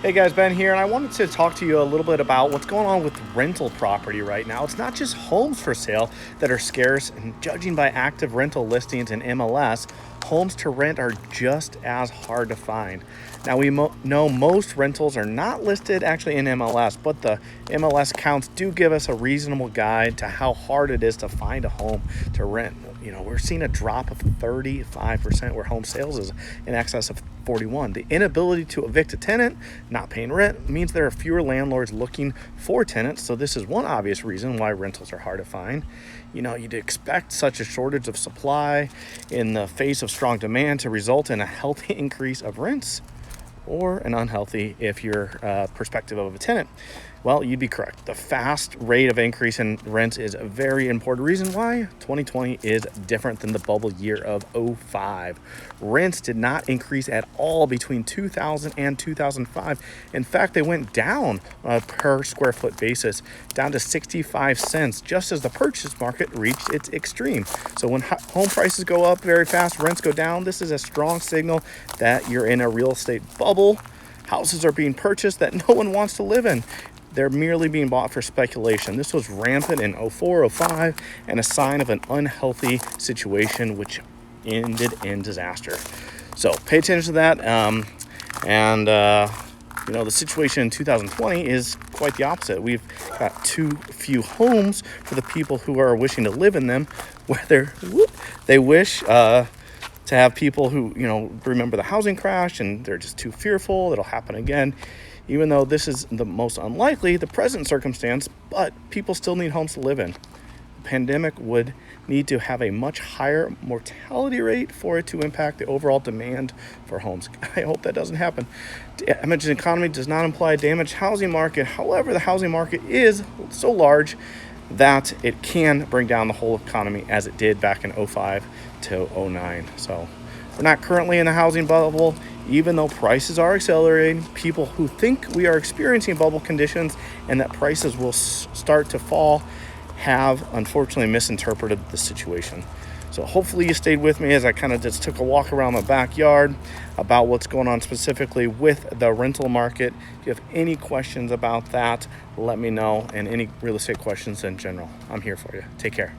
Hey guys, Ben here, and I wanted to talk to you a little bit about what's going on with rental property right now. It's not just homes for sale that are scarce, and judging by active rental listings in MLS, homes to rent are just as hard to find. Now, we know most rentals are not listed actually in MLS, but the MLS counts do give us a reasonable guide to how hard it is to find a home to rent. We're seeing a drop of 35% where home sales is in excess of 41. The inability to evict a tenant not paying rent means there are fewer landlords looking for tenants. So this is one obvious reason why rentals are hard to find. You'd expect such a shortage of supply in the face of strong demand to result in a healthy increase of rents, or an unhealthy if you're perspective of a tenant. Well, you'd be correct. The fast rate of increase in rents is a very important reason why 2020 is different than the bubble year of '05. Rents did not increase at all between 2000 and 2005. In fact, they went down on a per square foot basis, down to 65 cents, just as the purchase market reached its extreme. So when home prices go up very fast, rents go down. This is a strong signal that you're in a real estate bubble. Houses are being purchased that no one wants to live in. They're merely being bought for speculation. This was rampant in '04, '05, and a sign of an unhealthy situation which ended in disaster. So pay attention to that. The situation in 2020 is quite the opposite. We've got too few homes for the people who are wishing to live in them, whether they wish to have people who, remember the housing crash and they're just too fearful it'll happen again. Even though this is the most unlikely, the present circumstance, but people still need homes to live in. The pandemic would need to have a much higher mortality rate for it to impact the overall demand for homes. I hope that doesn't happen. Damaged economy does not imply a damaged housing market. However, the housing market is so large that it can bring down the whole economy as it did back in '05 to '09. So we're not currently in a housing bubble, even though prices are accelerating. People who think we are experiencing bubble conditions and that prices will start to fall have unfortunately misinterpreted the situation. So hopefully you stayed with me as I kind of just took a walk around the backyard about what's going on specifically with the rental market. If you have any questions about that, let me know, and any real estate questions in general, I'm here for you. Take care.